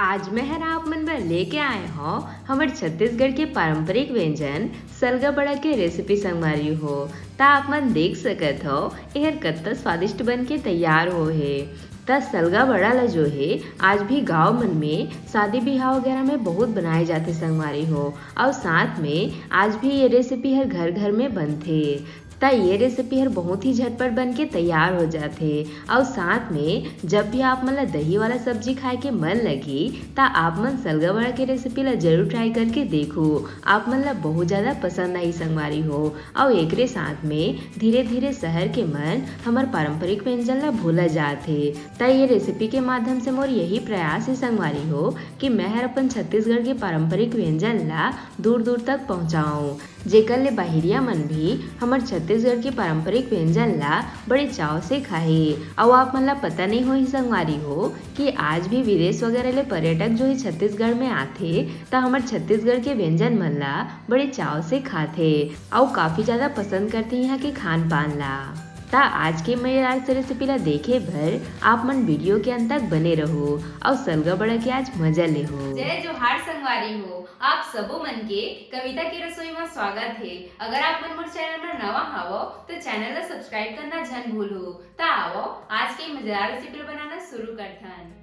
आज मैं हर आप मन बर लेके आए हो हमर छत्तीसगढ़ के पारंपरिक व्यंजन सलगा बड़ा के रेसिपी संगवारी हो। ता आप मन देख सकत हो एहर कत्ता स्वादिष्ट बन के तैयार हो है। ता सलगा बड़ा ला जो है आज भी गांव मन में शादी ब्याह वगैरह में बहुत बनाए जाते संगवारी हो। और साथ में आज भी ये रेसिपी हर घर घर में बनथे। ता ये रेसिपी हर बहुत ही झटपट बन के तैयार हो जाते। और साथ में जब भी आप मन ला दही वाला सब्जी खाए के मन लगी ता आप मन सलगा बड़ा के रेसिपी ला जरूर ट्राई करके देखो। आप मन ला बहुत ज़्यादा पसंद आई संगवारी हो। और एकरे साथ में धीरे धीरे शहर के मन हमार पारंपरिक व्यंजन ला भूला जाते। ता ये रेसिपी के माध्यम से मोर यही प्रयास है संगवारी हो कि मैं हर अपन छत्तीसगढ़ के पारंपरिक व्यंजन ला दूर दूर तक पहुँचाऊँ, जेकर ले बाहिरिया मन भी हमार छत्तीसगढ़ के पारंपरिक व्यंजन ला बड़े चाव से खाए। और आप मन ला पता नहीं हो ही संगवारी हो कि आज भी विदेश वगैरह ले पर्यटक जो है छत्तीसगढ़ में आथे ता हमार छत्तीसगढ़ के व्यंजन मन ला बड़े चाव से खाथे और काफी ज्यादा पसंद करते यहाँ के खान पान ला। ता आज के मजेदार से रेसिपी ला देखे भर आप मन वीडियो के अंत तक बने रहो और सलगा बड़ा के आज मजा ले हो। जय जोहार संगवारी हो, आप सबो मन के कविता की रसोई में स्वागत है। अगर आप मन मोर चैनल में नवा हावो तो चैनल ला सब्सक्राइब करना झन भूलो। ता आओ आज के मजेदार रेसिपी बनाना शुरू करथन।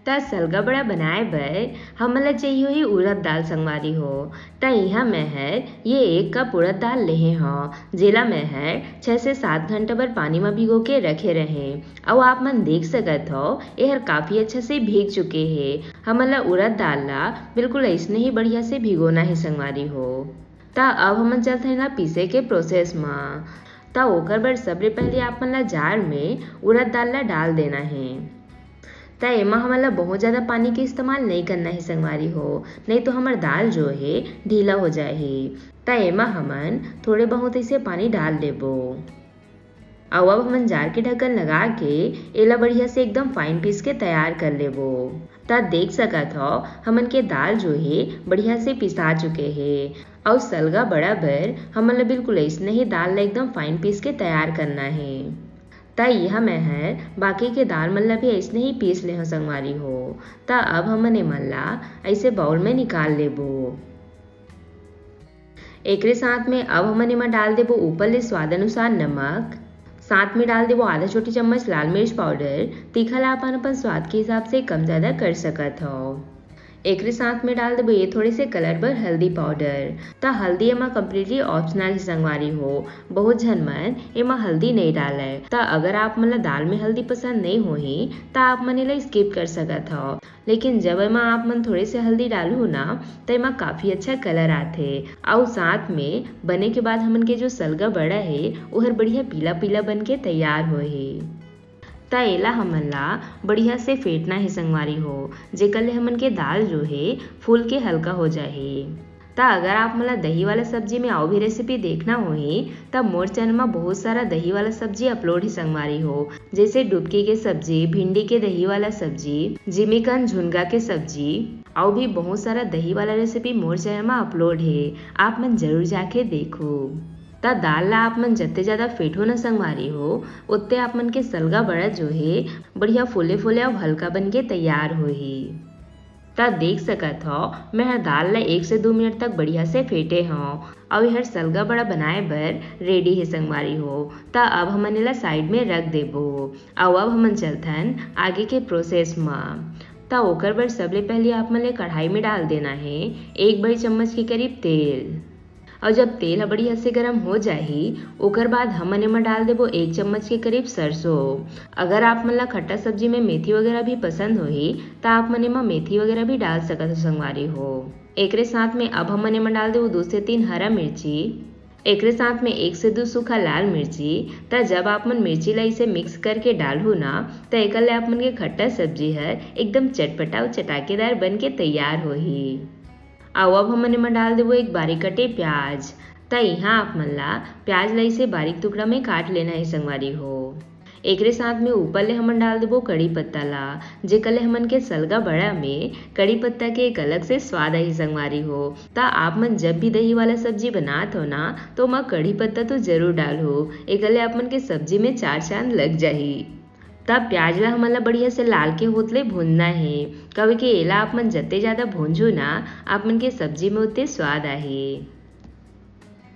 ता सलगा बड़ा बनाए बर हमला चाहिए ही उड़द दाल संगवारी हो। ता यहाँ मैं है ये 1 कप उड़द दाल लेहे हो, जेला मैं है 6 से 7 घंटा बर पानी में भिगो के रखे रहे। और आप मन देख सकत हो यह काफी अच्छा से भीग चुके हैं। हमला उड़द दाल ला बिल्कुल ऐसने ही बढ़िया से भिगोना है संगवारी हो। ता अब हम चलते हैं ना पीसे के प्रोसेस में। ता ओकर बर सबले पहले आप मन ला जार में उड़द दाल ला डाल देना है। ता एमा हमला बहुत ज़्यादा पानी के इस्तेमाल नहीं करना है संगवारी हो, नहीं तो हमार दाल जो है ढीला हो जाए है। ता एमा हमन थोड़े बहुत ऐसे पानी डाल देबो। और अब हमन जार के ढक्कन लगा के एला बढ़िया से एकदम फाइन पीस के तैयार कर लेबो। ता देख सकत हो हमन के दाल जो है बढ़िया से पिसा चुके हैं। और सलगा बड़ा बर हमन ला बिल्कुल ऐसने ही दाल ला एकदम फाइन पीस के तैयार करना है। ता यह मैं है बाकी के दाल मन ला भी ऐसने ही पीस ले हो संगवारी हो। ता अब हमन एमन ला ऐसे बाउल में निकाल लेबो। एकरे साथ में अब हमन एमा डाल देबो ऊपर ले स्वाद अनुसार नमक, साथ में डाल देबो आधा छोटी चम्मच लाल मिर्च पाउडर। तीखा ला अपन अपन स्वाद के हिसाब से कम ज़्यादा कर सकत हो। एकरे साथ में डाल देबो ये थोड़े से कलर बर हल्दी पाउडर। ता हल्दी एमा कम्प्लीटली ऑप्शनल ही संगवारी हो, बहुत झन मन एमा हल्दी नहीं डाले। ता अगर आप मन ला दाल में हल्दी पसंद नहीं होही ता आप मन एला स्किप कर सकत हो, लेकिन जब एमा आप मन थोड़े से हल्दी डालू ना तो एमा काफी अच्छा कलर आथे। और साथ में बने के बाद हमन के जो सलगा बड़ा है वो हर बढ़िया पीला पीला बन के तैयार होही। ता एला हमन ला बढ़िया से फेंटना है संगवारी हो, जेकर ले हमन के दाल जो है फूल के हल्का हो जाए। ता अगर आप मला दही वाला सब्जी में और भी रेसिपी देखना होही तब मोर चैनल में बहुत सारा दही वाला सब्जी अपलोड ही संगवारी हो, जैसे डुबकी के सब्जी, भिंडी के दही वाला सब्जी, जिमीकन झुनगा के सब्जी और भी बहुत सारा दही वाला रेसिपी मोर चैनल में अपलोड है। आप मन जरूर जाके देखो। ता दाल ला आप मन जितने ज़्यादा फेंटो न संगवारी हो उतने आप मन के सलगा बड़ा जो है बढ़िया फूले फूले और हल्का बन के तैयार होही। ता देख सकत हो मैं हर दाल ला 1 से 2 मिनट तक बढ़िया से फेंटे हूँ और हर सलगा बड़ा बनाए बर रेडी है संगवारी हो। ता अब हमन एला साइड में रख देबो। और अब हमन चलथन आगे के प्रोसेस में। ता ओकर बर सबले पहले आप मन ले कढ़ाई में डाल देना है 1 बड़ी चम्मच के करीब तेल। और जब तेल बढ़िया से गर्म हो जाही ओकर बाद हमन एमा डाल देबो 1 चम्मच के करीब सरसों। अगर आप मन ला खट्टा सब्जी में मेथी वगैरह भी पसंद होही तो आप मन एमा मेथी वगैरह भी डाल सकत हो संगवारी हो। एकरे साथ में अब हमन एमा डाल देबो 2 से 3 हरा मिर्ची। एकरे साथ में 1 से 2 सूखा लाल मिर्ची। ता जब आप मन मिर्ची ला इसे मिक्स करके डालू ना तो एकर ले आप मन के खट्टा सब्जी है एकदम चटपटा और चटाकेदार बन के तैयार होही। और अब हमन एमा डाल देबो 1 बारीक कटे प्याज। ता यहाँ आप मन ला प्याज ला इसे बारीक टुकड़ा में काट लेना है संगवारी हो। एकरे साथ में ऊपर ले हमन डाल देबो कड़ी पत्ता ला, जेकर ले हमन के सलगा बड़ा में कड़ी पत्ता के एक अलग से स्वाद आई संगवारी हो। ता आप मन जब भी दही वाला सब्जी बनात हो ना तो ओमा कड़ी पत्ता तो जरूर डालो, एकर ले आप मन के सब्जी में 4 चांद लग जाही। तब प्याज ला हमन ला बढ़िया से लाल के होतले भूनना है। कभी के एला आप मन जते ज़्यादा भूंजो ना आप मन के सब्जी में उतने स्वाद आहे।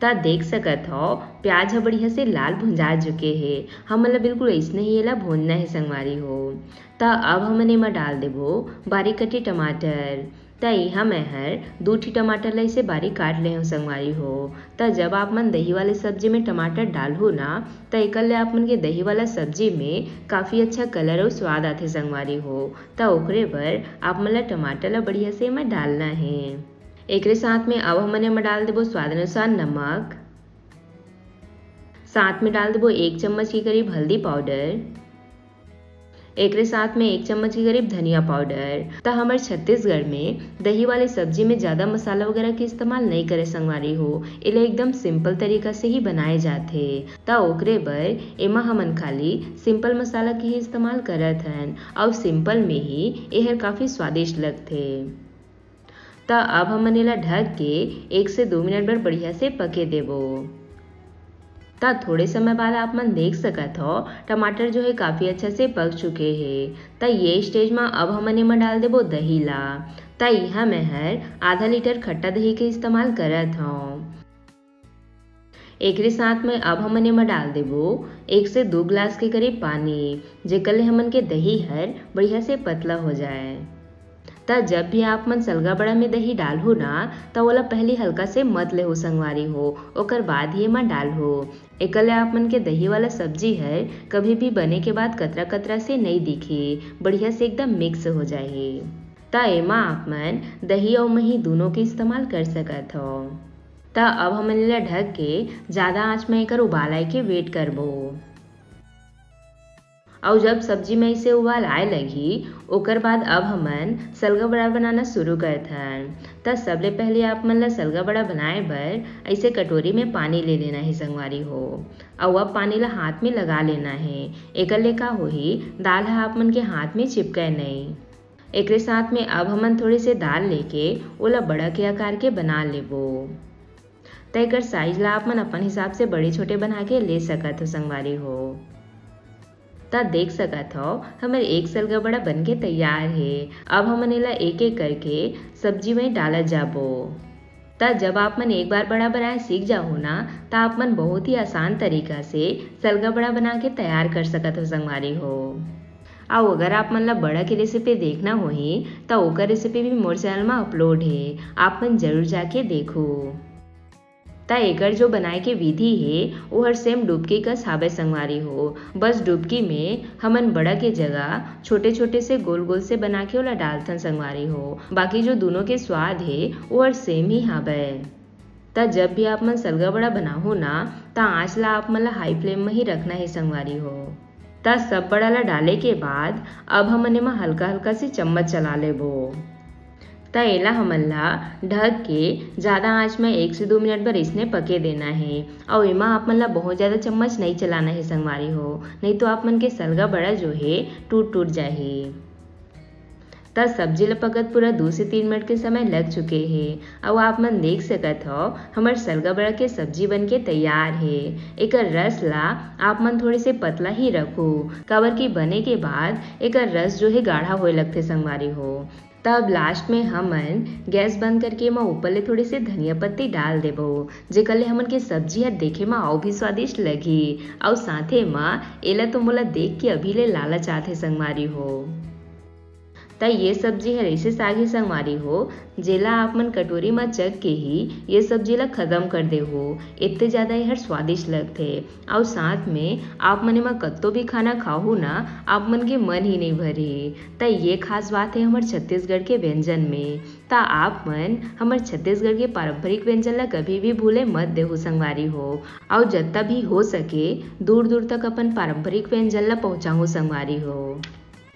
ता देख सकत हो प्याज ह बढ़िया से लाल भुंजा चुके है। हमन ला बिल्कुल ऐसने ही एला भूनना है संगवारी हो। ता अब हमन एमा डाल देबो बारीक कटे टमाटर। ता यहाँ मैं हर 2 ठी टमाटर ला इसे बारीक काट ले हूँ संगवारी हो। ता जब आप मन दही वाले सब्जी में टमाटर डालहो ना ता एकर ले आप मन के दही वाला सब्जी में काफ़ी अच्छा कलर और स्वाद आथे संगवारी हो। ता ओकरे बर आप मन ला टमाटर ला बढ़िया से एमा डालना है। एकरे साथ में अब हमन एमा डाल देबो स्वाद अनुसार नमक। साथ में डाल देबो 1 चम्मच के करीब हल्दी पाउडर। एकरे साथ में 1 चम्मच के करीब धनिया पाउडर। ता हमारे छत्तीसगढ़ में दही वाले सब्जी में ज़्यादा मसाला वगैरह के इस्तेमाल नहीं करे संगवारी हो। इले एकदम सिंपल तरीका से ही बनाए जाते। ता ओकरे बर एमा हमन खाली सिंपल मसाला के ही इस्तेमाल करत हन और सिंपल में ही यह काफ़ी स्वादिष्ट लगते। ता अब हमन एला ढक के 1 से 2 मिनट बर बढ़िया से पके देबो। ता थोड़े समय बाद आप मन देख सकत हो टमाटर जो है काफ़ी अच्छा से पक चुके हैं। ता ये स्टेज में अब हमन एमा डाल देबो दही ला। ता यहाँ मैं हर आधा लीटर खट्टा दही के इस्तेमाल करत हूँ। एकरे साथ में अब हमन एमा डाल देबो 1 से 2 गिलास के करीब पानी जेकर ले हमन के दही हर बढ़िया से पतला हो जाए। ता जब भी आप मन सलगा बड़ा में दही डालहो ना ता ओला पहले हल्का से मत ले हो संगवारी हो ओकर बाद ही एमा डालहो। एकर ले आप मन के दही वाला सब्जी है कभी भी बने के बाद कतरा कतरा से नहीं दिखे बढ़िया से एकदम मिक्स हो जाए। ता एमा आप मन दही और मही दोनों के इस्तेमाल कर सकत हो। ता अब हमन एला ढक के ज़्यादा आँच में एकर उबाल आए के वेट करबो। और जब सब्जी में इसे उबाल आए लगी ओकर बाद अब हमन सलगा बड़ा बनाना शुरू करत हन। त सबले पहले आप मन ला सलगा बड़ा बनाए बर ऐसे कटोरी में पानी ले लेना है संगवारी हो और अब पानी ला हाथ में लगा लेना है। एकर ले का होही दाल ह आप मन के हाथ में चिपके नहीं। एकरे साथ में अब हमन थोड़े से दाल लेके ओला बड़ा के आकार के बना लेबो। त एकर साइज ला आप मन अपन हिसाब से बड़े छोटे बना के ले सकत हो संगवारी हो। ता देख सकत हो हमारे एक सलगा बड़ा बन के तैयार है। अब हमन एला एक एक करके सब्जी में डालत जाबो। ता जब आप मन एक बार बड़ा बनाए सीख जाओ ना ता आप मन बहुत ही आसान तरीका से सलगा बड़ा बना के तैयार कर सकत हो संगवारी हो। और अगर आप मन ला बड़ा के रेसिपी देखना होही ता ओकर रेसिपी भी मोर चैनल में अपलोड है आप मन जरूर जाके देखो। ता एकर जो बनाए के विधि है वो हर सेम डुबकी का साबे संगवारी हो। बस डुबकी में हमन बड़ा के जगह छोटे छोटे से गोल गोल से बना के ओला डालथन संगवारी हो। बाकी जो दोनों के स्वाद है वो हर सेम ही हाबे। ता जब भी आप मन सलगा बड़ा बनाहो ना ता आँच ला आप मन ला हाई फ्लेम में ही रखना है संगवारी हो। ता सब बड़ा ला डाले के बाद अब हमन एमा हल्का हल्का से चम्मच चला लेबो। ता एला हमन ला ढक के ज़्यादा आँच में 1 से 2 मिनट पर इसने पके देना है और एमा आप मन ला बहुत ज़्यादा चम्मच नहीं चलाना है संगवारी हो नहीं तो आप मन के सलगा बड़ा जो है टूट जाए। ता सब्जी ला पकत पूरा 2 से 3 मिनट के समय लग चुके हैं और आप मन देख सकत हो हमार सलगा बड़ा के सब्जी बन के तैयार है। एकर रस ला आप मन थोड़े से पतला ही रखो काबर की बने के बाद एकर रस जो है गाढ़ा होए लगते संगवारी हो। तब लास्ट में हमन गैस बंद करके एमा ऊपर ले थोड़े से धनिया पत्ती डाल देबो जेकर ले हमन के सब्जी ह देखे में और भी स्वादिष्ट लगी और साथे में एला तो मोला देख के अभी ले लालच आथे संगवारी हो। ता ये सब्जी है ऐसे साग ही संगवारी हो जेला आप मन कटोरी में चख के ही ये सब्जी ला खत्म कर दे हो। इतने ज़्यादा यह स्वादिष्ट लगते और साथ में आप मन एमा कत्तो भी खाना खाओ ना आप मन के मन ही नहीं भरे। ता ये खास बात है हमारे छत्तीसगढ़ के व्यंजन में। ता आप मन हमारे छत्तीसगढ़ के पारंपरिक व्यंजन ला कभी भी भूले मत देहो संगवारी हो और जितना भी हो सके दूर दूर तक अपन पारंपरिक व्यंजन ला पहुँचाओ संगवारी हो।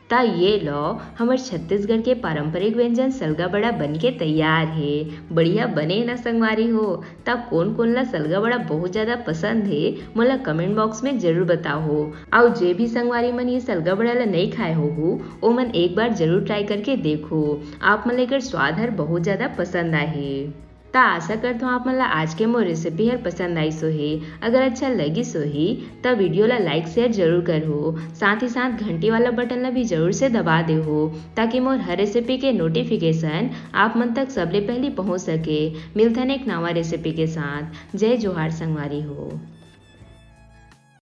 ता ये लो हमारे छत्तीसगढ़ के पारंपरिक व्यंजन सलगा बड़ा बन के तैयार है। बढ़िया बने ना संगवारी हो। ता कौन कौन ला सलगा बड़ा बहुत ज़्यादा पसंद है मोला कमेंट बॉक्स में जरूर बताओ और जे भी संगवारी मन ये सलगा बड़ा ला नहीं खाए हो वो मन एक बार जरूर ट्राई करके देखो। आप मन लेकर स्वाद हर बहुत ज़्यादा पसंद आए। ता आशा करता हूँ आप मन ला आज के मोर रेसिपी हर पसंद आई सोहे। अगर अच्छा लगी सोही तब वीडियो ला लाइक शेयर जरूर कर हो, साथ ही साथ घंटी वाला बटन ला भी जरूर से दबा दे हो ताकि मोर हर रेसिपी के नोटिफिकेशन आप मन तक सबले पहले पहुँच सके। मिलथन एक नवा रेसिपी के साथ। जय जोहार संगवारी हो।